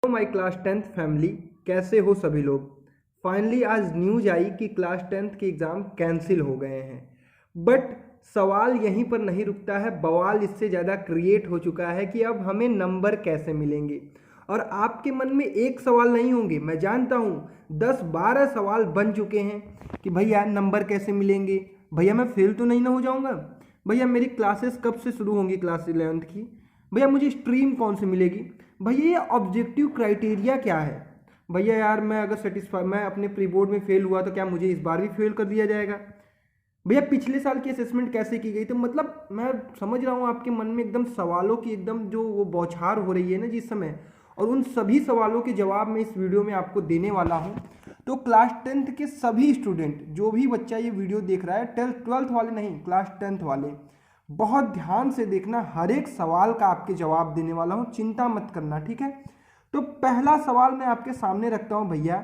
My class 10th family, कैसे हो सभी लोग। फाइनली आज न्यूज आई कि क्लास 10th के एग्ज़ाम कैंसिल हो गए हैं। बट सवाल यहीं पर नहीं रुकता है, बवाल इससे ज़्यादा क्रिएट हो चुका है कि अब हमें नंबर कैसे मिलेंगे। और आपके मन में एक सवाल नहीं होंगे, मैं जानता हूँ 10-12 सवाल बन चुके हैं कि भैया नंबर कैसे मिलेंगे, भैया मैं फेल तो नहीं ना हो जाऊँगा, भैया मेरी क्लासेस कब से शुरू होंगी क्लास 11th की, भैया मुझे स्ट्रीम कौन सी मिलेगी, भैया ये ऑब्जेक्टिव क्राइटेरिया क्या है, भैया यार मैं अगर मैं अपने प्री बोर्ड में फेल हुआ तो क्या मुझे इस बार भी फेल कर दिया जाएगा, भैया पिछले साल की असेसमेंट कैसे की गई। तो मतलब मैं समझ रहा हूँ आपके मन में एकदम सवालों की एकदम जो वो बौछार हो रही है ना जिस समय, और उन सभी सवालों के जवाब मैं इस वीडियो में आपको देने वाला हूँ। तो क्लास 10th के सभी स्टूडेंट, जो भी बच्चा ये वीडियो देख रहा है, 12th वाले नहीं, क्लास 10th वाले, बहुत ध्यान से देखना, हर एक सवाल का आपके जवाब देने वाला हूँ, चिंता मत करना, ठीक है। तो पहला सवाल मैं आपके सामने रखता हूँ भैया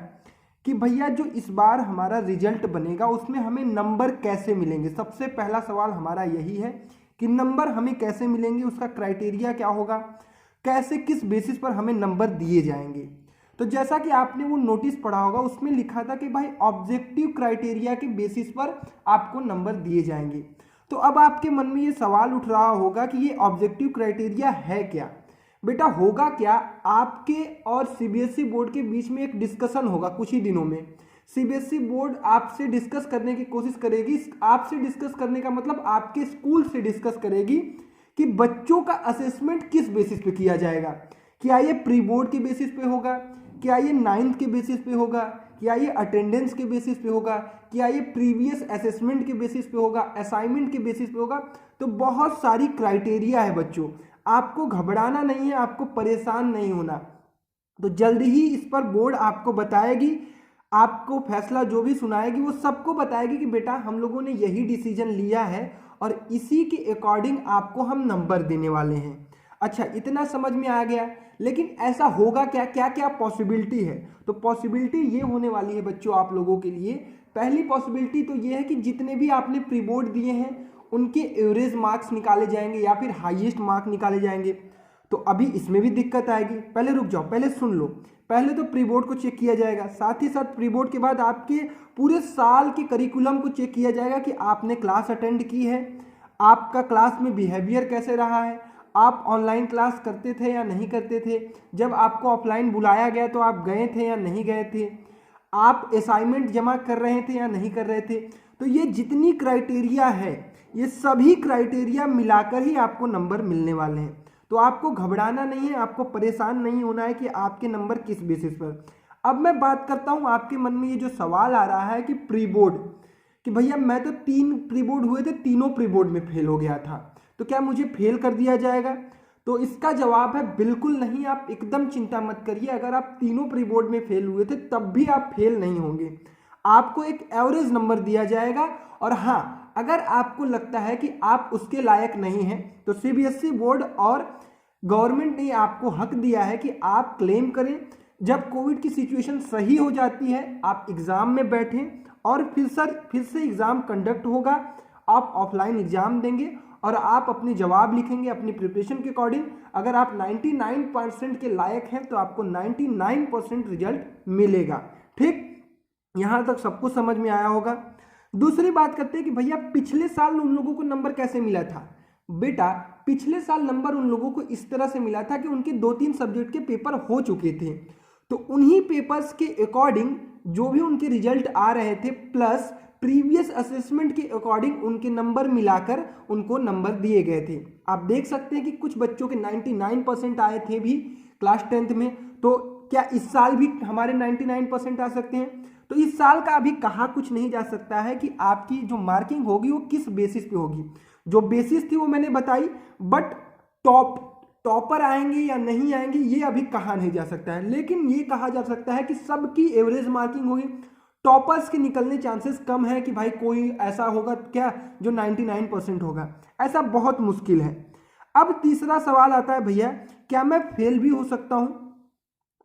कि भैया जो इस बार हमारा रिजल्ट बनेगा उसमें हमें नंबर कैसे मिलेंगे। सबसे पहला सवाल हमारा यही है कि नंबर हमें कैसे मिलेंगे, उसका क्राइटेरिया क्या होगा, कैसे किस बेसिस पर हमें नंबर दिए जाएंगे। तो जैसा कि आपने वो नोटिस पढ़ा होगा, उसमें लिखा था कि भाई ऑब्जेक्टिव क्राइटेरिया के बेसिस पर आपको नंबर दिए जाएंगे। तो अब आपके मन में ये सवाल उठ रहा होगा कि ये ऑब्जेक्टिव क्राइटेरिया है क्या। बेटा होगा क्या, आपके और सीबीएसई बोर्ड के बीच में एक डिस्कशन होगा कुछ ही दिनों में। सीबीएसई बोर्ड आपसे डिस्कस करने की कोशिश करेगी, आपसे डिस्कस करने का मतलब आपके स्कूल से डिस्कस करेगी कि बच्चों का असेसमेंट किस बेसिस पे किया जाएगा। क्या ये प्री बोर्ड के बेसिस पे होगा, क्या ये 9th के बेसिस पे होगा, क्या ये अटेंडेंस के बेसिस पे होगा, क्या ये प्रीवियस असेसमेंट के बेसिस पे होगा, असाइनमेंट के बेसिस पे होगा। तो बहुत सारी क्राइटेरिया है बच्चों, आपको घबराना नहीं है, आपको परेशान नहीं होना। तो जल्द ही इस पर बोर्ड आपको बताएगी, आपको फैसला जो भी सुनाएगी वो सबको बताएगी कि बेटा हम लोगों ने यही डिसीजन लिया है और इसी के अकॉर्डिंग आपको हम नंबर देने वाले हैं। अच्छा, इतना समझ में आ गया। लेकिन ऐसा होगा क्या, क्या क्या पॉसिबिलिटी है। तो पॉसिबिलिटी ये होने वाली है बच्चों आप लोगों के लिए। पहली पॉसिबिलिटी तो ये है कि जितने भी आपने प्री बोर्ड दिए हैं उनके एवरेज मार्क्स निकाले जाएंगे या फिर हाईएस्ट मार्क निकाले जाएंगे। तो अभी इसमें भी दिक्कत आएगी, पहले रुक जाओ, पहले सुन लो। पहले तो प्री बोर्ड को चेक किया जाएगा, साथ ही साथ प्री बोर्ड के बाद आपके पूरे साल के करिकुलम को चेक किया जाएगा कि आपने क्लास अटेंड की है, आपका क्लास में बिहेवियर कैसे रहा है, आप ऑनलाइन क्लास करते थे या नहीं करते थे, जब आपको ऑफलाइन बुलाया गया तो आप गए थे या नहीं गए थे, आप असाइनमेंट जमा कर रहे थे या नहीं कर रहे थे। तो ये जितनी क्राइटेरिया है, ये सभी क्राइटेरिया मिलाकर ही आपको नंबर मिलने वाले हैं। तो आपको घबराना नहीं है, आपको परेशान नहीं होना है कि आपके नंबर किस बेसिस पर। अब मैं बात करता हूँ, आपके मन में ये जो सवाल आ रहा है कि प्री बोर्ड, कि भैया मैं तो 3 प्री बोर्ड हुए थे, तीनों प्री बोर्ड में फेल हो गया था, तो क्या मुझे फेल कर दिया जाएगा। तो इसका जवाब है बिल्कुल नहीं, आप एकदम चिंता मत करिए। अगर आप तीनों प्री बोर्ड में फेल हुए थे तब भी आप फेल नहीं होंगे, आपको एक एवरेज नंबर दिया जाएगा। और हाँ, अगर आपको लगता है कि आप उसके लायक नहीं हैं तो सीबीएसई बोर्ड और गवर्नमेंट ने आपको हक दिया है कि आप क्लेम करें। जब कोविड की सिचुएशन सही हो जाती है आप एग्जाम में बैठें और फिर से एग्जाम कंडक्ट होगा, आप ऑफलाइन एग्जाम देंगे और आप अपने जवाब लिखेंगे अपनी प्रिपरेशन के अकॉर्डिंग। अगर आप 99% के लायक हैं तो आपको 99% रिजल्ट मिलेगा। ठीक, यहां तक सबको समझ में आया होगा। दूसरी बात करते हैं कि भैया पिछले साल उन लोगों को नंबर कैसे मिला था। बेटा पिछले साल नंबर उन लोगों को इस तरह से मिला था कि उनके 2-3 सब्जेक्ट के पेपर हो चुके थे, तो उन्हीं पेपर्स के अकॉर्डिंग जो भी उनके रिजल्ट आ रहे थे प्लस प्रीवियस असेसमेंट के अकॉर्डिंग उनके नंबर मिलाकर उनको नंबर दिए गए थे। आप देख सकते हैं कि कुछ बच्चों के 99% आए थे भी क्लास 10th में, तो क्या इस साल भी हमारे 99% आ सकते हैं। तो इस साल का अभी कहा कुछ नहीं जा सकता है कि आपकी जो मार्किंग होगी वो किस बेसिस पे होगी। जो बेसिस थी वो मैंने बताई, बट टॉपर आएंगे या नहीं आएंगे ये अभी कहा नहीं जा सकता है। लेकिन ये कहा जा सकता है कि सबकी एवरेज मार्किंग होगी, टॉपर्स के निकलने चांसेस कम है कि भाई कोई ऐसा होगा क्या जो 99% होगा, ऐसा बहुत मुश्किल है। अब तीसरा सवाल आता है, भैया क्या मैं फेल भी हो सकता हूं।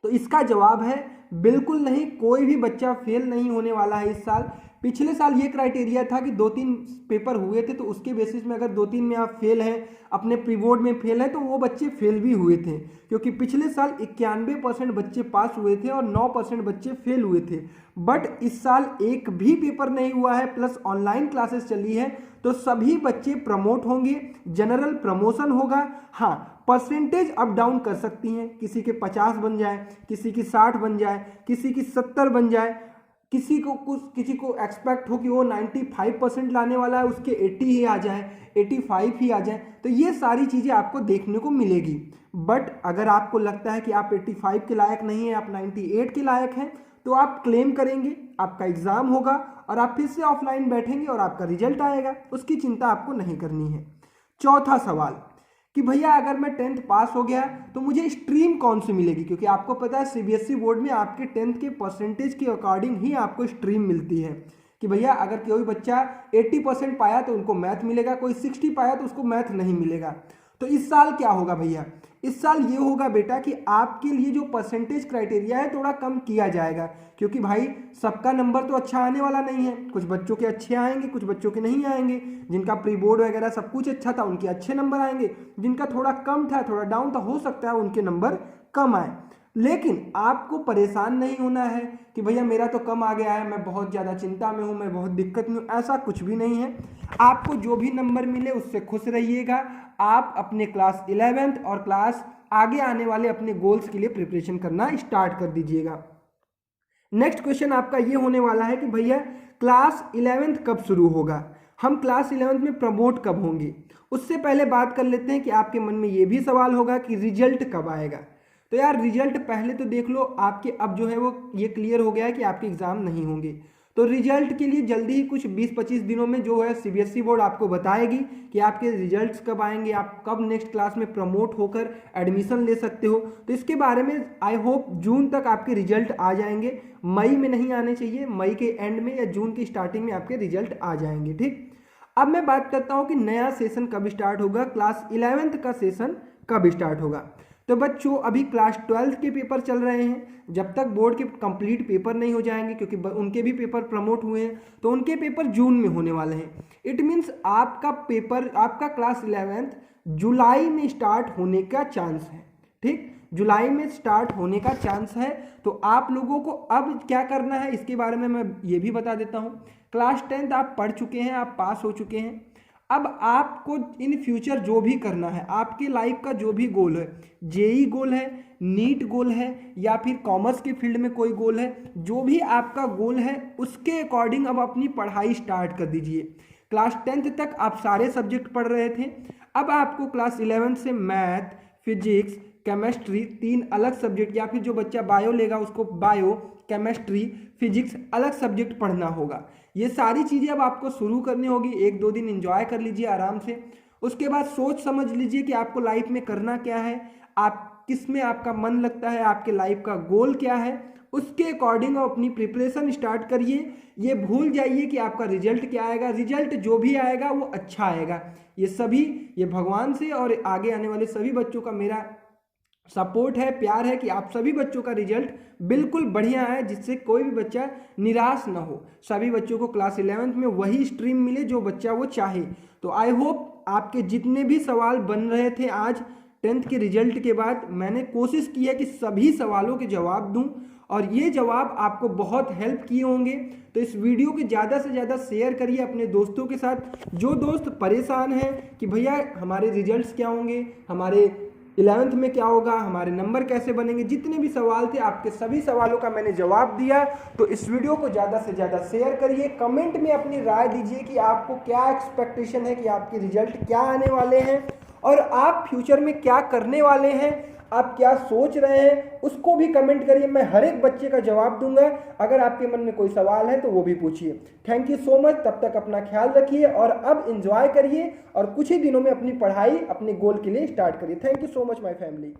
तो इसका जवाब है बिल्कुल नहीं, कोई भी बच्चा फेल नहीं होने वाला है इस साल। पिछले साल ये क्राइटेरिया था कि 2-3 पेपर हुए थे तो उसके बेसिस में अगर 2-3 में आप फेल हैं, अपने प्री बोर्ड में फेल हैं, तो वो बच्चे फेल भी हुए थे, क्योंकि पिछले साल 91% बच्चे पास हुए थे और 9% बच्चे फेल हुए थे। बट इस साल एक भी पेपर नहीं हुआ है, प्लस ऑनलाइन क्लासेस चली है, तो सभी बच्चे प्रमोट होंगे, जनरल प्रमोशन होगा। हाँ, परसेंटेज अप डाउन कर सकती हैं, किसी के 50 बन जाए, किसी की 60 बन जाए, किसी की 70 बन जाए, किसी को एक्सपेक्ट हो कि वो 95% लाने वाला है, उसके 80 ही आ जाए, 85 ही आ जाए, तो ये सारी चीज़ें आपको देखने को मिलेगी। बट अगर आपको लगता है कि आप 85 के लायक नहीं हैं, आप 98 के लायक हैं, तो आप क्लेम करेंगे, आपका एग्ज़ाम होगा और आप फिर से ऑफलाइन बैठेंगे और आपका रिजल्ट आएगा, उसकी चिंता आपको नहीं करनी है। चौथा सवाल कि भैया अगर मैं 10th पास हो गया तो मुझे स्ट्रीम कौन सी मिलेगी, क्योंकि आपको पता है सीबीएसई बोर्ड में आपके 10th के परसेंटेज के अकॉर्डिंग ही आपको स्ट्रीम मिलती है कि भैया अगर कोई बच्चा 80% पाया तो उनको मैथ मिलेगा, कोई 60 पाया तो उसको मैथ नहीं मिलेगा। तो इस साल क्या होगा भैया, इस साल ये होगा बेटा कि आपके लिए जो परसेंटेज क्राइटेरिया है थोड़ा कम किया जाएगा, क्योंकि भाई सबका नंबर तो अच्छा आने वाला नहीं है, कुछ बच्चों के अच्छे आएंगे, कुछ बच्चों के नहीं आएंगे। जिनका प्री बोर्ड वगैरह सब कुछ अच्छा था उनके अच्छे नंबर आएंगे, जिनका थोड़ा कम था, थोड़ा डाउन था, हो सकता है उनके नंबर कम आए। लेकिन आपको परेशान नहीं होना है कि भैया मेरा तो कम आ गया है, मैं बहुत ज़्यादा चिंता में हूँ, मैं बहुत दिक्कत में हूँ, ऐसा कुछ भी नहीं है। आपको जो भी नंबर मिले उससे खुश रहिएगा। आप अपने क्लास 11th और क्लास आगे आने वाले अपने गोल्स के लिए प्रिपरेशन करना स्टार्ट कर दीजिएगा। नेक्स्ट क्वेश्चन आपका ये होने वाला है कि भैया क्लास 11th कब शुरू होगा, हम क्लास 11th में प्रमोट कब होंगे। उससे पहले बात कर लेते हैं कि आपके मन में ये भी सवाल होगा कि रिजल्ट कब आएगा। तो यार रिजल्ट पहले तो देख लो, आपके अब जो है वो ये क्लियर हो गया है कि आपके एग्ज़ाम नहीं होंगे, तो रिजल्ट के लिए जल्दी ही कुछ 20-25 दिनों में जो है सीबीएसई बोर्ड आपको बताएगी कि आपके रिजल्ट्स कब आएंगे, आप कब नेक्स्ट क्लास में प्रमोट होकर एडमिशन ले सकते हो। तो इसके बारे में आई होप जून तक आपके रिजल्ट आ जाएंगे, मई में नहीं आने चाहिए, मई के एंड में या जून की स्टार्टिंग में आपके रिजल्ट आ जाएंगे। ठीक, अब मैं बात करता हूँ कि नया सेशन कब स्टार्ट होगा, क्लास 11th का सेशन कब स्टार्ट होगा। तो बच्चों अभी क्लास 12th के पेपर चल रहे हैं, जब तक बोर्ड के कंप्लीट पेपर नहीं हो जाएंगे, क्योंकि उनके भी पेपर प्रमोट हुए हैं, तो उनके पेपर जून में होने वाले हैं। इट मीन्स आपका पेपर, आपका क्लास 11th जुलाई में स्टार्ट होने का चांस है। ठीक, जुलाई में स्टार्ट होने का चांस है। तो आप लोगों को अब क्या करना है इसके बारे में मैं ये भी बता देता हूँ। क्लास 10th आप पढ़ चुके हैं, आप पास हो चुके हैं, अब आपको इन फ्यूचर जो भी करना है, आपके लाइफ का जो भी गोल है, जेई गोल है, नीट गोल है, या फिर कॉमर्स के फील्ड में कोई गोल है, जो भी आपका गोल है उसके अकॉर्डिंग अब अपनी पढ़ाई स्टार्ट कर दीजिए। क्लास 10th तक आप सारे सब्जेक्ट पढ़ रहे थे, अब आपको क्लास 11th से मैथ, फिजिक्स, केमिस्ट्री 3 अलग सब्जेक्ट, या फिर जो बच्चा बायो लेगा उसको बायो, केमिस्ट्री, फिजिक्स अलग सब्जेक्ट पढ़ना होगा। ये सारी चीज़ें अब आपको शुरू करनी होगी। 1-2 दिन एंजॉय कर लीजिए आराम से, उसके बाद सोच समझ लीजिए कि आपको लाइफ में करना क्या है, आप किस में आपका मन लगता है, आपके लाइफ का गोल क्या है, उसके अकॉर्डिंग आप अपनी प्रिपरेशन स्टार्ट करिए। ये भूल जाइए कि आपका रिजल्ट क्या आएगा, रिजल्ट जो भी आएगा वो अच्छा आएगा। ये भगवान से और आगे आने वाले सभी बच्चों का मेरा सपोर्ट है, प्यार है कि आप सभी बच्चों का रिजल्ट बिल्कुल बढ़िया है, जिससे कोई भी बच्चा निराश ना हो, सभी बच्चों को क्लास 11th में वही स्ट्रीम मिले जो बच्चा वो चाहे। तो आई होप आपके जितने भी सवाल बन रहे थे आज 10th के रिजल्ट के बाद, मैंने कोशिश की है कि सभी सवालों के जवाब दूं और ये जवाब आपको बहुत हेल्प किए होंगे। तो इस वीडियो को ज़्यादा से ज़्यादा शेयर करिए अपने दोस्तों के साथ। जो दोस्त परेशान हैं कि भैया हमारे रिजल्ट्स क्या होंगे, हमारे 11th में क्या होगा, हमारे नंबर कैसे बनेंगे, जितने भी सवाल थे आपके सभी सवालों का मैंने जवाब दिया। तो इस वीडियो को ज़्यादा से ज़्यादा शेयर करिए, कमेंट में अपनी राय दीजिए कि आपको क्या एक्सपेक्टेशन है कि आपके रिजल्ट क्या आने वाले हैं और आप फ्यूचर में क्या करने वाले हैं, आप क्या सोच रहे हैं, उसको भी कमेंट करिए। मैं हर एक बच्चे का जवाब दूंगा। अगर आपके मन में कोई सवाल है तो वो भी पूछिए। Thank you so much. तब तक अपना ख्याल रखिए और अब एंजॉय करिए और कुछ ही दिनों में अपनी पढ़ाई अपने गोल के लिए स्टार्ट करिए। Thank you so much my family.